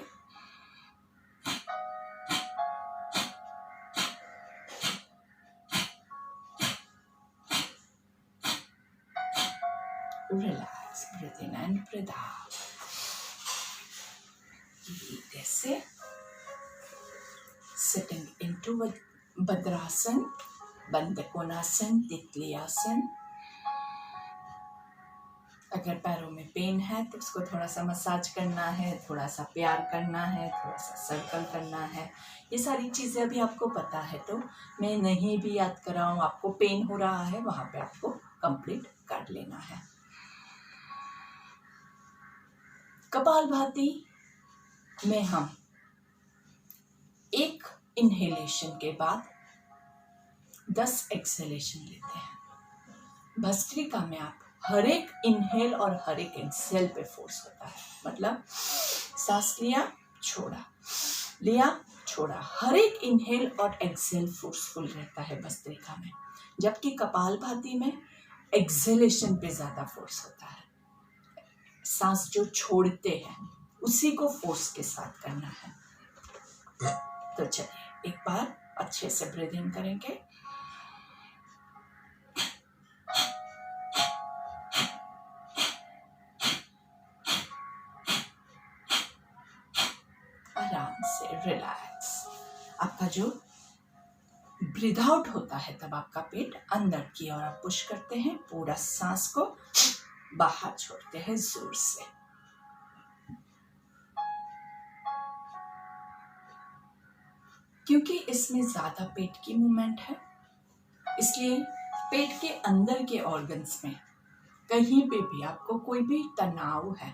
Relax, breathe in and breathe out. जैसे सिटिंग इनटू भद्रासन, बंद कोणासन, तितली आसन। अगर पैरों में पेन है तो उसको थोड़ा सा मसाज करना है, थोड़ा सा प्यार करना है, थोड़ा सा सर्कल करना है। ये सारी चीज़ें अभी आपको पता है, तो मैं नहीं भी याद कराऊँ, आपको पेन हो रहा है वहाँ पे आपको कंप्लीट कर लेना है। कपालभाति में हम एक इनहेलेशन के बाद 10 एक्सहेलेशन लेते हैं। भस्त्रिका में आप हर एक इनहेल और हर एक एक्सहेल पे फोर्स होता है। मतलब सांस लिया, छोड़ा, लिया, छोड़ा। हर एक इनहेल और एक्सहेल फोर्सफुल रहता है भस्त्रिका में, जबकि कपालभाति में एक्सहेलेशन पे ज्यादा फोर्स होता है। सांस जो छोड़ते हैं उसी को फोर्स के साथ करना है। तो चलिए एक बार अच्छे से ब्रीथ इन करेंगे, आराम से रिलैक्स। आपका जो ब्रीथ आउट होता है तब आपका पेट अंदर की ओर आप पुश करते हैं, पूरा सांस को बाहर छोड़ते हैं जोर से। क्योंकि इसमें ज्यादा पेट की मूवमेंट है, इसलिए पेट के अंदर के ऑर्गन्स में कहीं पे भी आपको कोई भी तनाव है,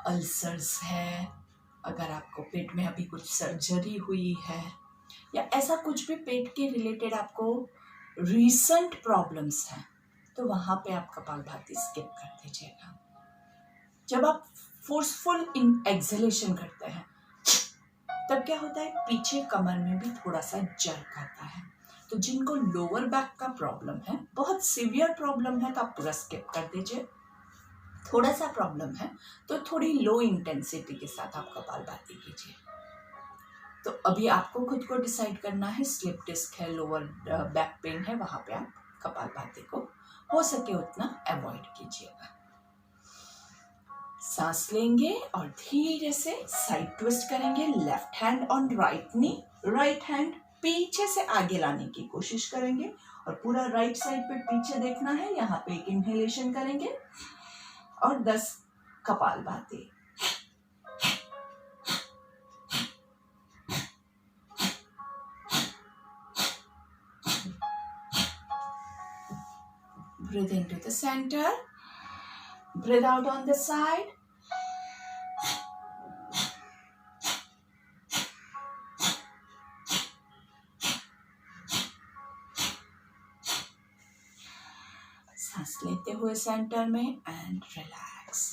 अल्सर्स है, अगर आपको पेट में अभी कुछ सर्जरी हुई है, या ऐसा कुछ भी पेट के रिलेटेड आपको रीसेंट प्रॉब्लम्स हैं, तो वहां पे आप कपालभाति स्किप कर दीजिएगा। जब आप फोर्सफुल एक्सहेलेशन करते हैं तब क्या होता है, पीछे कमर में भी थोड़ा सा जर्क आता है। तो जिनको लोअर बैक का प्रॉब्लम है, बहुत सीवियर प्रॉब्लम है, तो आप पूरा स्किप कर दीजिए। थोड़ा सा प्रॉब्लम है तो थोड़ी लो इंटेंसिटी के साथ आप कपालभाति कीजिए। तो अभी आपको खुद को डिसाइड करना है, स्लिप डिस्क है, लोअर बैक पेन है, वहां पे आप कपालभाति को हो सके उतना अवॉइड कीजिएगा। सांस लेंगे और धीरे से साइड ट्विस्ट करेंगे। Left hand on right knee, right hand पीछे से आगे लाने की कोशिश करेंगे और पूरा राइट साइड पे पीछे देखना है। यहाँ पे एक इनहेलेशन करेंगे और 10 kapalbhati. Breathe into the center, breathe out on the side. सांस लेते हुए सेंटर में एंड रिलैक्स।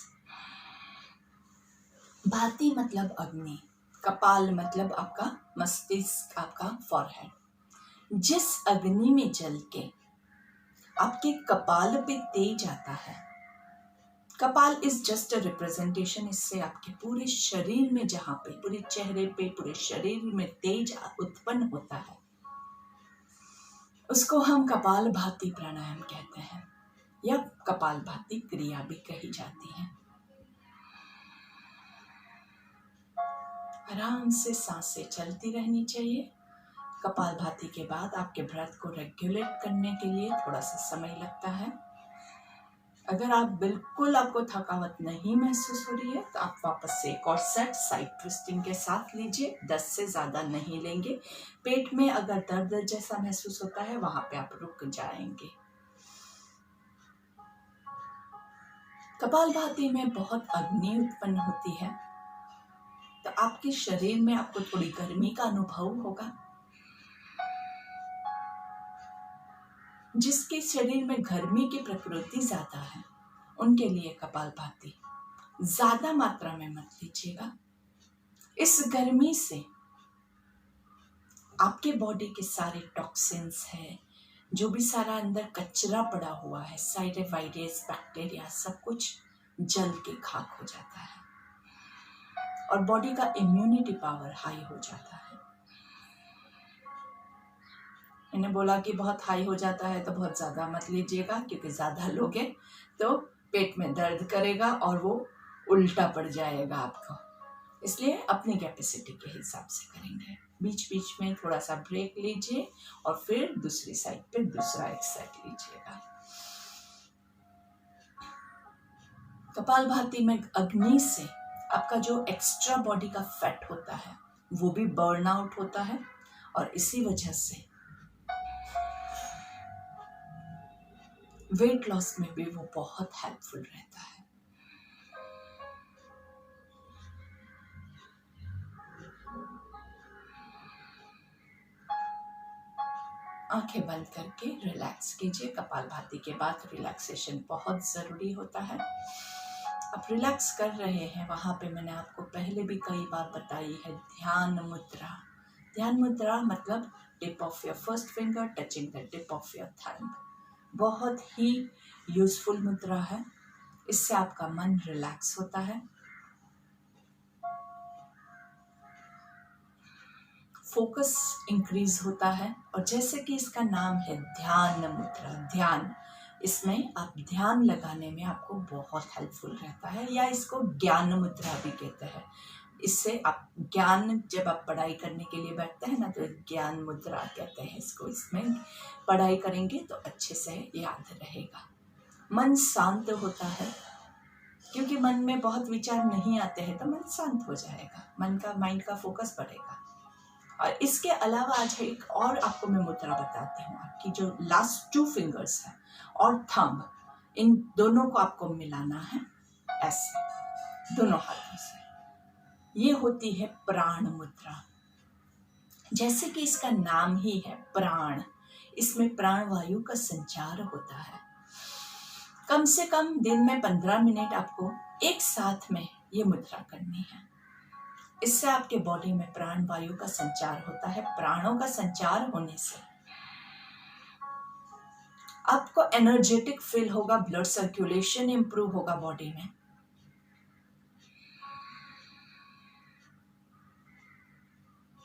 भाती मतलब अग्नि, कपाल मतलब आपका मस्तिष्क, आपका फॉरहेड। जिस अग्नि में जल के आपके कपाल पे तेज आता है, कपाल इज जस्ट अ रिप्रेजेंटेशन, इससे आपके पूरे शरीर में, जहां पे पूरे चेहरे पे, पूरे शरीर में तेज उत्पन्न होता है, उसको हम कपाल भाती प्राणायाम कहते हैं, या कपाल भाती क्रिया भी कही जाती है। आराम से सांसें चलती रहनी चाहिए। कपाल भाती के बाद आपके ब्रेथ को रेगुलेट करने के लिए थोड़ा सा समय लगता है। अगर आप बिल्कुल, आपको थकावट नहीं महसूस हो रही है, तो आप वापस से एक और सेट साइड ट्विस्टिंग के साथ लीजिए। 10 से ज़्यादा नहीं लेंगे। पेट में अगर दर्द जैसा महसूस होता है, वहां पे आप रुक जाएंगे। कपालभाति में बहुत अग्नि उत्पन्न होती है, तो आपके शरीर में आपको थोड़ी गर्मी का अनुभव होगा। जिसके शरीर में गर्मी की प्रकृति ज्यादा है, उनके लिए कपालभाति ज्यादा मात्रा में मत लीजिएगा। इस गर्मी से आपके बॉडी के सारे टॉक्सिन्स है, जो भी सारा अंदर कचरा पड़ा हुआ है, सारे वायरस, बैक्टीरिया, सब कुछ जल के खाक हो जाता है और बॉडी का इम्यूनिटी पावर हाई हो जाता है। मैंने बोला कि बहुत हाई हो जाता है तो बहुत ज़्यादा मत लीजिएगा, क्योंकि ज़्यादा लोगे तो पेट में दर्द करेगा और वो उल्टा पड़ जाएगा आपको। इसलिए अपनी कैपेसिटी के हिसाब से करेंगे। बीच बीच में थोड़ा सा ब्रेक लीजिए और फिर दूसरी साइड पे दूसरा एक सेट लीजिएगा। कपालभाति में अग्नि से आपका जो एक्स्ट्रा बॉडी का फैट होता है वो भी बर्न आउट होता है, और इसी वजह से वेट लॉस में भी वो बहुत हेल्पफुल रहता है। आंखें बंद करके रिलैक्स कीजिए। कपालभाति के बाद रिलैक्सेशन बहुत ज़रूरी होता है। आप रिलैक्स कर रहे हैं, वहाँ पे मैंने आपको पहले भी कई बार बताई है ध्यान मुद्रा। ध्यान मुद्रा मतलब tip of your first finger touching the tip of your thumb. बहुत ही यूजफुल मुद्रा है। इससे आपका मन रिलैक्स होता है, फोकस इंक्रीज होता है, और जैसे कि इसका नाम है ध्यान मुद्रा, ध्यान, इसमें आप ध्यान लगाने में आपको बहुत हेल्पफुल रहता है, या इसको ज्ञान मुद्रा भी कहते हैं। इससे आप ज्ञान, जब आप पढ़ाई करने के लिए बैठते हैं ना, तो ज्ञान मुद्रा कहते हैं इसको। इसमें पढ़ाई करेंगे तो अच्छे से याद रहेगा। मन शांत होता है, क्योंकि मन में बहुत विचार नहीं आते हैं, तो मन शांत हो जाएगा, माइंड का फोकस बढ़ेगा। और इसके अलावा आज एक और आपको मैं मुद्रा बताती हूँ। आपकी जो लास्ट 2 फिंगर्स है और थंब, इन दोनों को आपको मिलाना है ऐसे दोनों हाथों से। ये होती है प्राण मुद्रा। जैसे कि इसका नाम ही है प्राण, इसमें प्राण वायु का संचार होता है। कम से कम दिन में 15 मिनट आपको एक साथ में ये मुद्रा करनी है। इससे आपके बॉडी में प्राण वायु का संचार होता है। प्राणों का संचार होने से आपको एनर्जेटिक फील होगा, ब्लड सर्कुलेशन इंप्रूव होगा बॉडी में।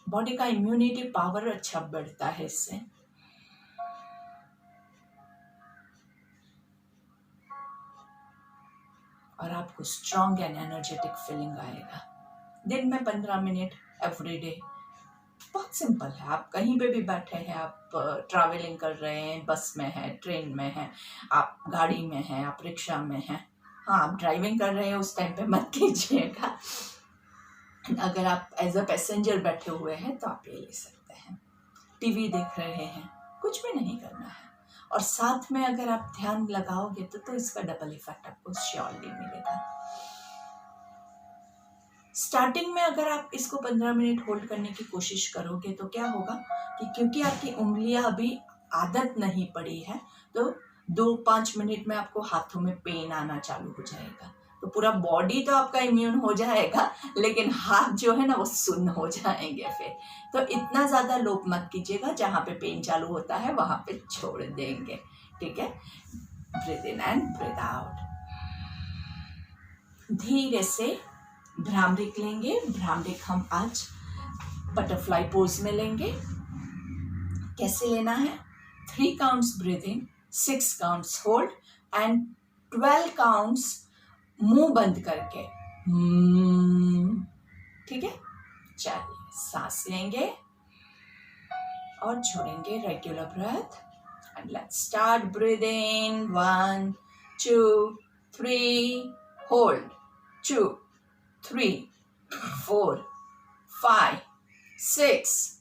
बॉडी का इम्यूनिटी पावर अच्छा बढ़ता है इससे। और आपको स्ट्रॉन्ग एंड एनर्जेटिक फीलिंग आएगा। दिन में 15 मिनट एवरी डे। बहुत सिंपल है। आप कहीं पे भी बैठे हैं, आप ट्रैवलिंग कर रहे हैं, बस में हैं, ट्रेन में हैं, आप गाड़ी में हैं, आप रिक्शा में हैं। हाँ, आप ड्राइविंग कर रहे हैं उस टाइम पे मत कीजिएगा। अगर आप एज अ पैसेंजर बैठे हुए हैं तो आप ये ले सकते हैं। टीवी देख रहे हैं, कुछ भी नहीं करना है। और साथ में अगर आप ध्यान लगाओगे तो इसका डबल इफेक्ट आपको श्योरली मिलेगा। स्टार्टिंग में अगर आप इसको 15 मिनट होल्ड करने की कोशिश करोगे तो क्या होगा कि क्योंकि आपकी उंगलियां अभी आदत नहीं पड़ी है, तो 2-5 मिनट में आपको हाथों में पेन आना चालू हो जाएगा। तो पूरा बॉडी तो आपका इम्यून हो जाएगा, लेकिन हाथ जो है ना वो सुन्न हो जाएंगे फिर। तो इतना ज़्यादा लोप मत कीजिएगा, जहाँ पे पेन चालू होता है वहाँ पे छोड़ देंगे, ठीक है। Breathe in and breathe out. धीरे से भ्रामरिक लेंगे। भ्रामरिक हम आज बटरफ्लाई पोज में लेंगे। कैसे लेना है? 3 counts breathing, 6 counts hold and 12 counts मुंह बंद करके। ठीक है, चलिए सांस लेंगे और छोड़ेंगे। Regular breath and let's start breathing. 1 2 3 hold, 2 3 4 5 6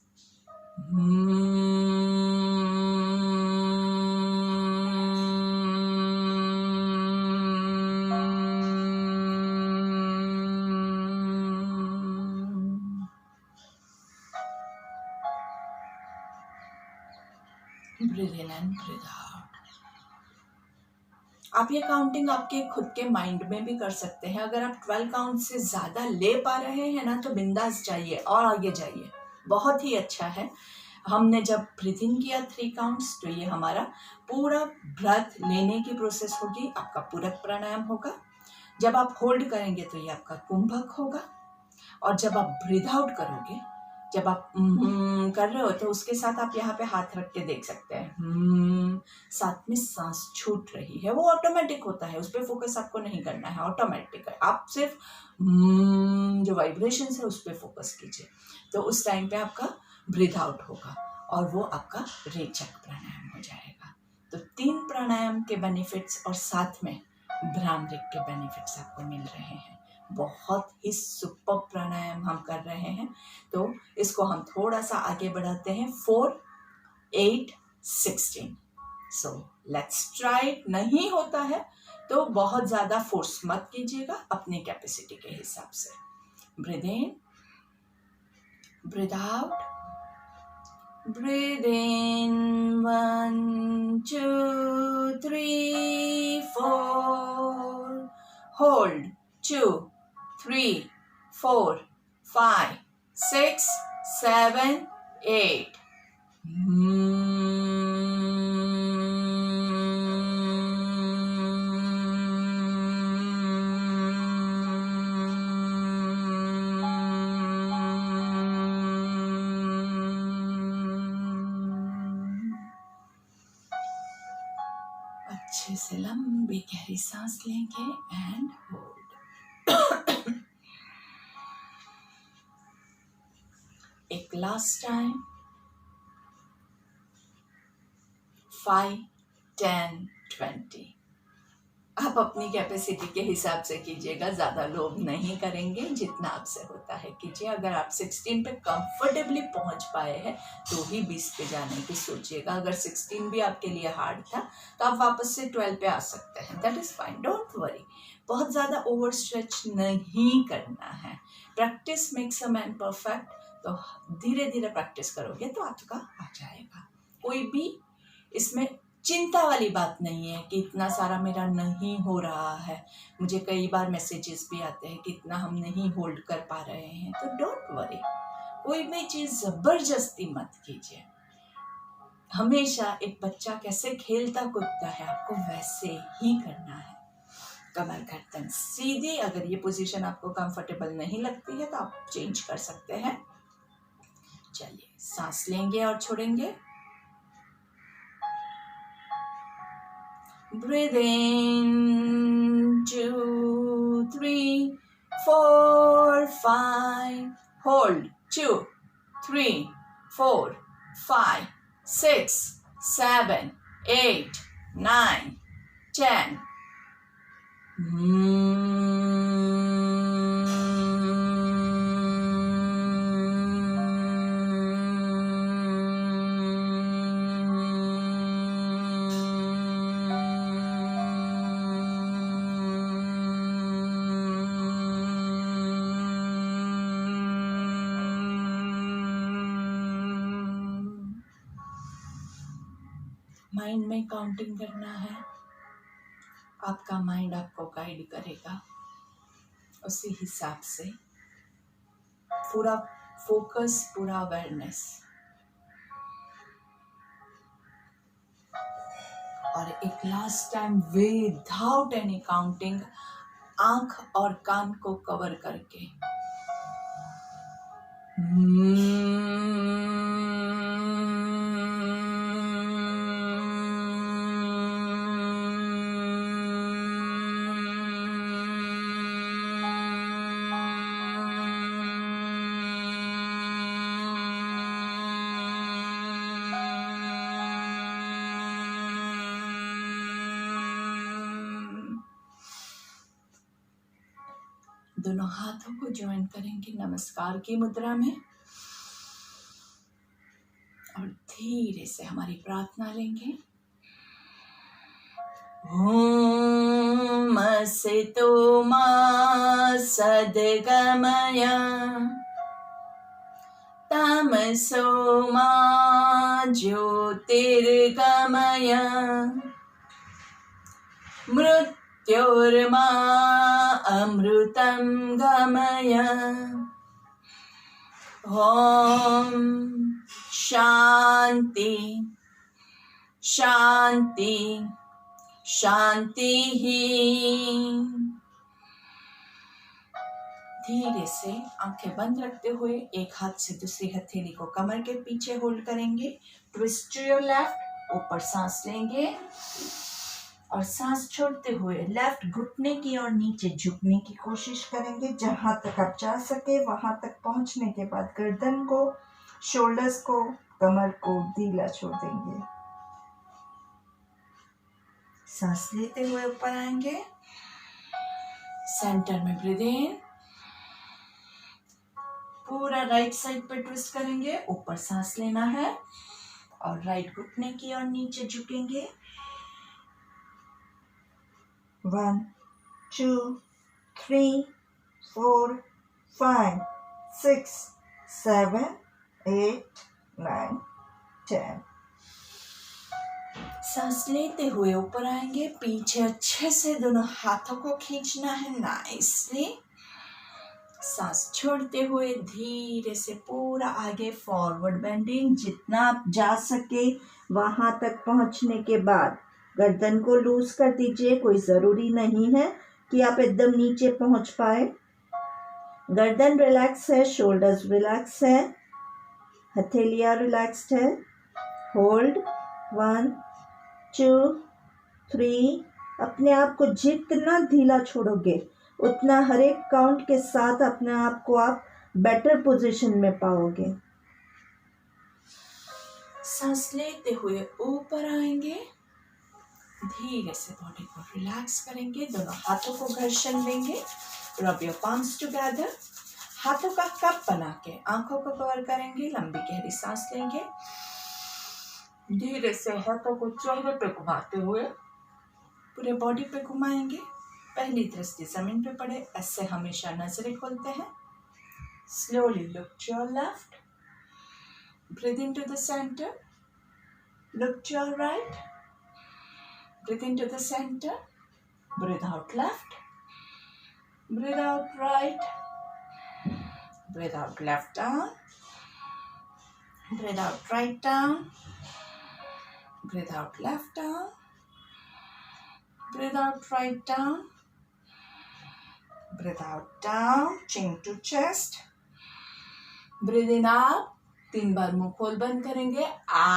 breathe in and breathe out. आप ये काउंटिंग आपके खुद के माइंड में भी कर सकते हैं। अगर आप 12 काउंट से ज़्यादा ले पा रहे हैं ना, तो बिंदास जाइए और आगे जाइए, बहुत ही अच्छा है। हमने जब ब्रीथिंग किया 3 काउंट्स, तो ये हमारा पूरा ब्रेथ लेने की प्रोसेस होगी, आपका पूरक प्राणायाम होगा। जब आप होल्ड करेंगे तो ये आपका कुंभक होगा, और जब आप ब्रीथ आउट करोगे, जब आप कर रहे हो, तो उसके साथ आप यहाँ पे हाथ रख के देख सकते हैं। साथ में सांस छूट रही है, वो ऑटोमेटिक होता है, उस पर फोकस आपको नहीं करना है, ऑटोमेटिक है। आप सिर्फ जो वाइब्रेशन है उस पर फोकस कीजिए, तो उस टाइम पे आपका ब्रीथ आउट होगा और वो आपका रेचक प्राणायाम हो जाएगा। तो 3 प्राणायाम के बेनिफिट्स और साथ में भ्रामरिक के बेनिफिट्स आपको मिल रहे हैं। बहुत ही सुपर प्राणायाम हम कर रहे हैं, तो इसको हम थोड़ा सा आगे बढ़ाते हैं। 4 8 16। So let's try. नहीं होता है तो बहुत ज़्यादा फोर्स मत कीजिएगा, अपनी कैपेसिटी के हिसाब से। Breathe in, breathe out. Breathe in 1 2 3 4. Hold 2 3 4 5 6 7 8. अच्छे से लंबी गहरी सांस लेंगे एंड होल्ड। एक लास्ट टाइम। 5 10 20। आप अपनी कैपेसिटी के हिसाब से कीजिएगा, ज़्यादा लोभ नहीं करेंगे, जितना आपसे होता है कीजिए। अगर आप 16 पे कंफर्टेबली पहुंच पाए हैं तो ही 20 पे जाने की सोचिएगा। अगर 16 भी आपके लिए हार्ड था तो आप वापस से 12 पे आ सकते हैं, that is fine, don't worry. बहुत ज़्यादा ओवर स्ट्रेच नहीं करना है। Practice makes a man perfect, तो धीरे धीरे प्रैक्टिस करोगे तो आपका आ जाएगा। कोई भी इसमें चिंता वाली बात नहीं है कि इतना सारा मेरा नहीं हो रहा है। मुझे कई बार मैसेजेस भी आते हैं कि इतना हम नहीं होल्ड कर पा रहे हैं, तो डोंट वरी। कोई भी चीज़ ज़बरदस्ती मत कीजिए। हमेशा एक बच्चा कैसे खेलता कूदता है, आपको वैसे ही करना है। कमर गर्दन सीधी। अगर ये पोजीशन आपको कंफर्टेबल नहीं लगती है तो आप चेंज कर सकते हैं। चलिए सांस लेंगे और छोड़ेंगे। Breathe in 2 3 4 5. Hold 2 3 4 5 6 7 8 9 10. माइंड में काउंटिंग करना है, आपका माइंड आपको गाइड करेगा। उसी हिसाब से पूरा फोकस, पूरा अवेयरनेस। और एक last time without any counting, आंख और कान को कवर करके दोनों हाथों को ज्वाइन करेंगे नमस्कार की मुद्रा में और धीरे से हमारी प्रार्थना लेंगे। ओम असतो मा सद्गमय तमसो मा ज्योतिर्गमय मृत्योर्मा अमृतं गमय। ओम शांति शांति शांति ही। धीरे से आंखें बंद रखते हुए एक हाथ से दूसरी हथेली को कमर के पीछे होल्ड करेंगे। ट्विस्ट टू योर लेफ्ट, ऊपर सांस लेंगे और सांस छोड़ते हुए लेफ्ट घुटने की और नीचे झुकने की कोशिश करेंगे। जहां तक आप जा सके वहां तक पहुंचने के बाद गर्दन को, शोल्डर्स को, कमर को ढीला छोड़ देंगे। सांस लेते हुए ऊपर आएंगे, सेंटर में ब्रीथ इन, पूरा राइट साइड पे ट्विस्ट करेंगे, ऊपर सांस लेना है और राइट घुटने की और नीचे झुकेंगे। 1 2 3 4 5 6 7 8 9 10। सांस लेते हुए ऊपर आएंगे, पीछे अच्छे से दोनों हाथों को खींचना है नाइसली। सांस छोड़ते हुए धीरे से पूरा आगे फॉरवर्ड बेंडिंग। जितना आप जा सके वहां तक पहुंचने के बाद गर्दन को लूज कर दीजिए। कोई ज़रूरी नहीं है कि आप एकदम नीचे पहुंच पाए। गर्दन रिलैक्स है, शोल्डर्स रिलैक्स है, हथेलियां रिलैक्स्ड है। होल्ड 1 2 3। अपने आप को जितना ढीला छोड़ोगे उतना हर एक काउंट के साथ अपने आप को आप बेटर पोजीशन में पाओगे। सांस लेते हुए ऊपर आएंगे, धीरे से बॉडी को रिलैक्स करेंगे, दोनों हाथों को घर्षण देंगे। रब योर पाम्स टुगेदर, हाथों का कप बना के आंखों को कवर करेंगे। लंबी गहरी सांस लेंगे, धीरे से हाथों को चेहरे पे घुमाते हुए पूरे बॉडी पे घुमाएंगे। पहली दृष्टि जमीन पे पड़े, ऐसे हमेशा नजरें खोलते हैं। Slowly look to your left, breathe into the centre, look to your right, breathe into the center, breathe out left, breathe out right, breathe out left down, breathe out right down, breathe out left down, breathe out right down, breathe out down, chin to chest, breathe in up, 3 बार मुंह खोल बंद करेंगे। आ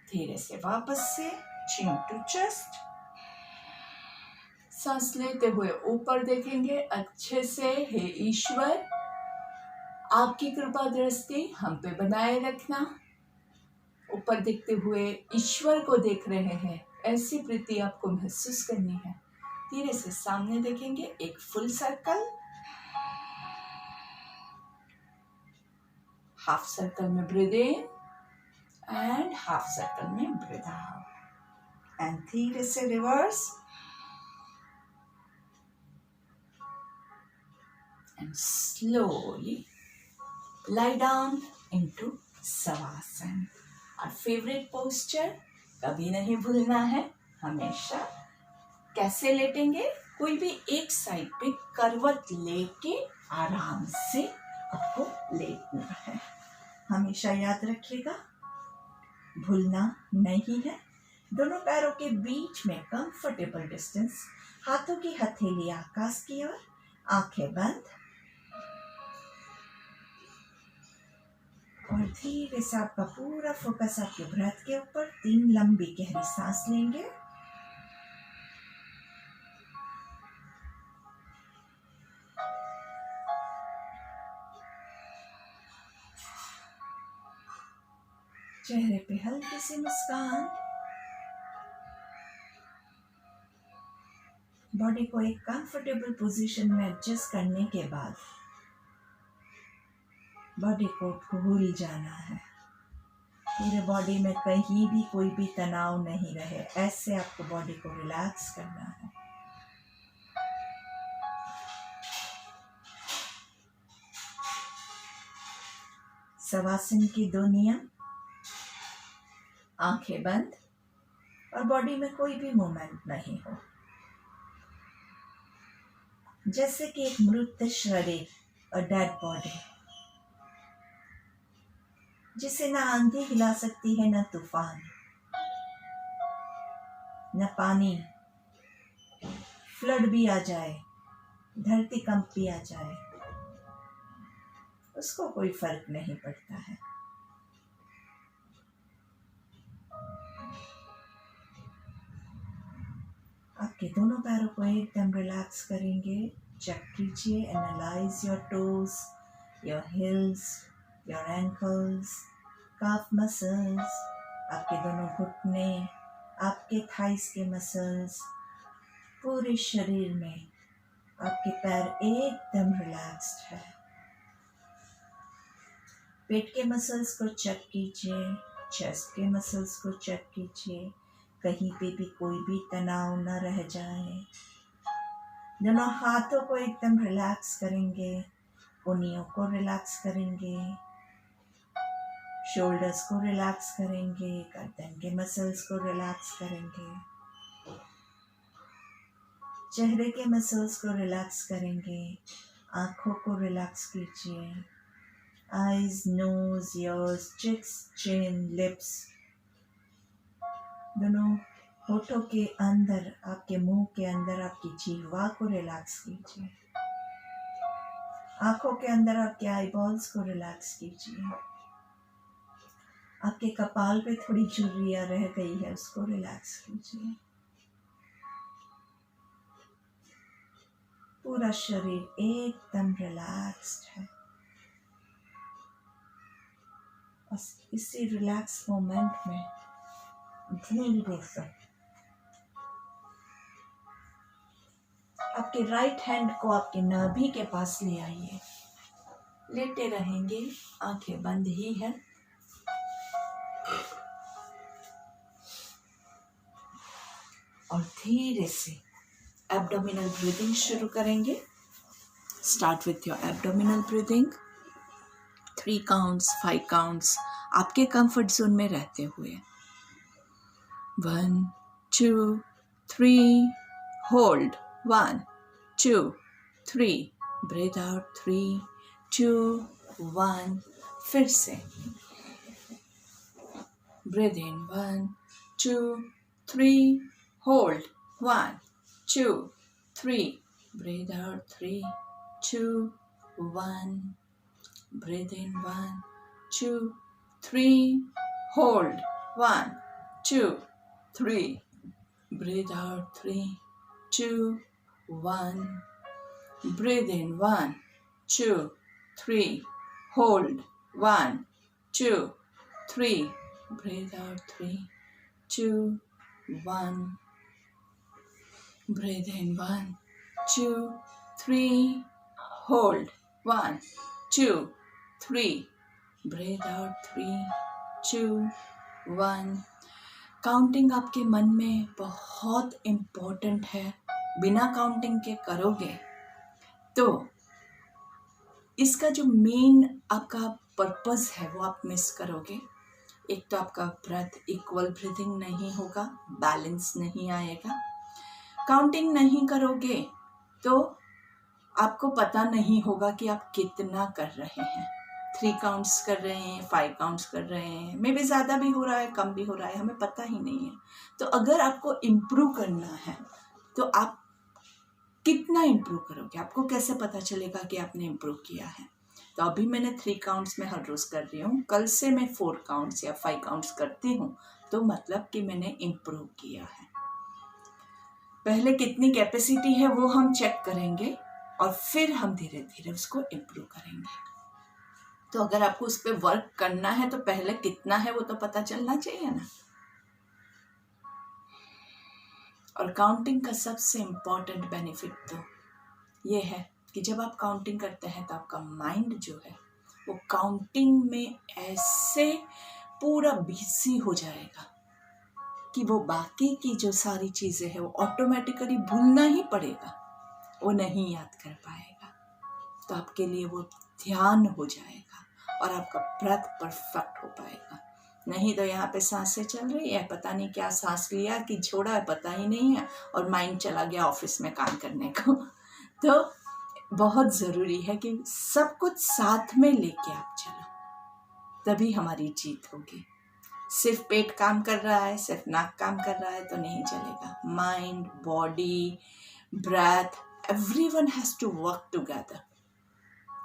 धीरे से वापस से चिन टू चेस्ट। सांस लेते हुए ऊपर देखेंगे अच्छे से। हे ईश्वर, आपकी कृपा दृष्टि हम पे बनाए रखना। ऊपर देखते हुए ईश्वर को देख रहे हैं, ऐसी प्रीति आपको महसूस करनी है। धीरे से सामने देखेंगे, एक फुल सर्कल, हाफ सर्कल में breathe in and half circle में breathe out and धीरे से reverse and slowly lie down into Savasana। Our favorite posture कभी नहीं भूलना है। हमेशा कैसे लेटेंगे? कोई भी एक साइड पे करवट लेके आराम से आपको लेटना है। हमेशा याद रखिएगा, भूलना नहीं है। दोनों पैरों के बीच में कंफर्टेबल डिस्टेंस, हाथों की हथेली आकाश की ओर, आंखें बंद और धीरे से आपका पूरा फोकस आपके ब्रेथ के ऊपर। 3 लंबी गहरी सांस लेंगे। चेहरे पे हल्की सी मुस्कान। बॉडी को एक कंफर्टेबल पोजीशन में एडजस्ट करने के बाद बॉडी को भूल जाना है। पूरे बॉडी में कहीं भी कोई भी तनाव नहीं रहे, ऐसे आपको बॉडी को रिलैक्स करना है। शवासन की 2 नियम, आंखें बंद और बॉडी में कोई भी मूवमेंट नहीं हो, जैसे कि एक मृत शरीर और डेड बॉडी, जिसे ना आंधी हिला सकती है, ना तूफान, न पानी, फ्लड भी आ जाए, धरती कंप भी आ जाए, उसको कोई फर्क नहीं पड़ता है। आपके दोनों पैरों को एकदम रिलैक्स करेंगे। चेक कीजिए, analyse your toes, your hills, your ankles, calf muscles, आपके दोनों घुटने, आपके थाइस के मसल्स, पूरे शरीर में आपके पैर एकदम रिलैक्स्ड है। पेट के मसल्स को चेक कीजिए, चेस्ट के मसल्स को चेक कीजिए, कहीं पे भी कोई भी तनाव न रह जाए। दोनों हाथों को एकदम रिलैक्स करेंगे, उंगलियों को रिलैक्स करेंगे, शोल्डर्स को रिलैक्स करेंगे, गर्दन के मसल्स को रिलैक्स करेंगे, चेहरे के मसल्स को रिलैक्स करेंगे, आंखों को रिलैक्स कीजिए, आईज, नोज, ईयर्स, चिक्स, चिन, लिप्स, दोनों होठों के अंदर, आपके मुंह के अंदर आपकी जीवा को रिलैक्स कीजिए, आंखों के अंदर आपके आईबॉल्स को रिलैक्स कीजिए, आपके कपाल पे थोड़ी झुर्रियां रह गई है, उसको रिलैक्स कीजिए। पूरा शरीर एकदम रिलैक्स्ड है। और इसी रिलैक्स मोमेंट में धीरे से आपके राइट हैंड को आपके नाभि के पास ले आइए। लेटे रहेंगे, आंखें बंद ही है। और धीरे से एब्डोमिनल ब्रीदिंग शुरू करेंगे। Start with your abdominal breathing. 3 counts, 5 counts आपके कंफर्ट जोन में रहते हुए। 1 2 3 होल्ड, 1 2 3 ब्रीथ आउट, 3 2 1 फिर से breathe in, 1 2 3 hold, 1 2 3 breathe out, 3 2 1 breathe in, 1 2 3 hold, 1 2 3 breathe out, 3 2 1 breathe in, 1 2 3 hold, 1 2 3 breathe out, 3 2 1 breathe in, 1 2 3 hold, 1 2 3 breathe out, 3 2 1। Counting आपके मन में बहुत इम्पोर्टेंट है। बिना काउंटिंग के करोगे तो इसका जो मेन आपका पर्पस है वो आप मिस करोगे। एक तो आपका ब्रेथ इक्वल ब्रीथिंग नहीं होगा, बैलेंस नहीं आएगा। काउंटिंग नहीं करोगे तो आपको पता नहीं होगा कि आप कितना कर रहे हैं। 3 काउंट्स कर रहे हैं, 5 काउंट्स कर रहे हैं, मे बी ज़्यादा भी हो रहा है, कम भी हो रहा है, हमें पता ही नहीं है। तो अगर आपको इम्प्रूव करना है तो आप कितना इम्प्रूव करोगे, आपको कैसे पता चलेगा कि आपने इम्प्रूव किया है। तो अभी मैंने 3 काउंट्स में हर रोज़ कर रही हूँ, कल से मैं 4 काउंट्स या 5 काउंट्स करती हूँ, तो मतलब कि मैंने इम्प्रूव किया है। पहले कितनी कैपेसिटी है वो हम चेक करेंगे और फिर हम धीरे धीरे उसको इम्प्रूव करेंगे। तो अगर आपको उस पर वर्क करना है तो पहले कितना है वो तो पता चलना चाहिए ना। और काउंटिंग का सबसे इम्पॉर्टेंट बेनिफिट तो ये है कि जब आप काउंटिंग करते हैं तो आपका माइंड जो है वो काउंटिंग में ऐसे पूरा बिजी हो जाएगा कि वो बाकी की जो सारी चीज़ें हैं वो ऑटोमेटिकली भूलना ही पड़ेगा, वो नहीं याद कर पाएगा। तो आपके लिए वो ध्यान हो जाएगा और आपका ब्रेथ परफेक्ट हो पाएगा। नहीं तो यहाँ पे सांसें चल रही है, पता नहीं क्या सांस लिया कि छोड़ा है पता ही नहीं है, और माइंड चला गया ऑफिस में काम करने को। तो बहुत ज़रूरी है कि सब कुछ साथ में लेके आप चलो, तभी हमारी जीत होगी। सिर्फ पेट काम कर रहा है, सिर्फ नाक काम कर रहा है तो नहीं चलेगा। Mind, body, breath, everyone has to work together,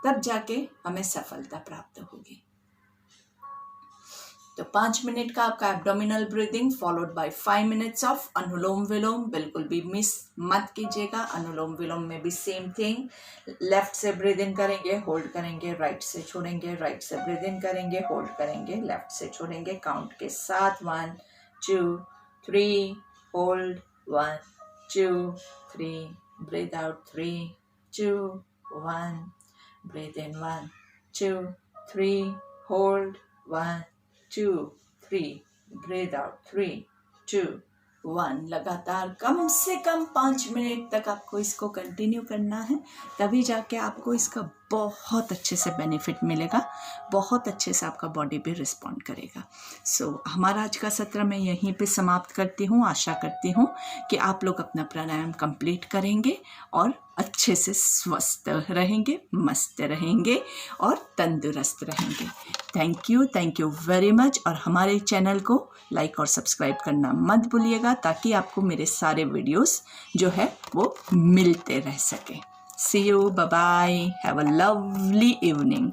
तब जाके हमें सफलता प्राप्त होगी। तो 5 मिनट का आपका abdominal breathing followed by 5 minutes of anulom vilom, बिल्कुल भी मिस मत कीजिएगा। अनुलोम विलोम में भी सेम थिंग, लेफ्ट से ब्रीद इन करेंगे, होल्ड करेंगे, राइट से छोड़ेंगे, राइट से ब्रीद इन करेंगे, होल्ड करेंगे, लेफ्ट से छोड़ेंगे, काउंट के साथ 1 2 3, hold 1 2 3, breathe out 3 2 1, breathe in 1 2 3, hold 1 2 3, breathe out 3 2 1। लगातार कम से कम 5 मिनट तक आपको इसको कंटिन्यू करना है, तभी जाके आपको इसका बहुत अच्छे से बेनिफिट मिलेगा, बहुत अच्छे से आपका बॉडी भी रिस्पॉन्ड करेगा। सो हमारा आज का सत्र मैं यहीं पे समाप्त करती हूँ। आशा करती हूँ कि आप लोग अपना प्राणायाम कंप्लीट करेंगे और अच्छे से स्वस्थ रहेंगे, मस्त रहेंगे और तंदुरुस्त रहेंगे। Thank you very much. और हमारे चैनल को लाइक और सब्सक्राइब करना मत भूलिएगा, ताकि आपको मेरे सारे वीडियोस जो है वो मिलते रह सके। See you, bye bye, have a lovely evening.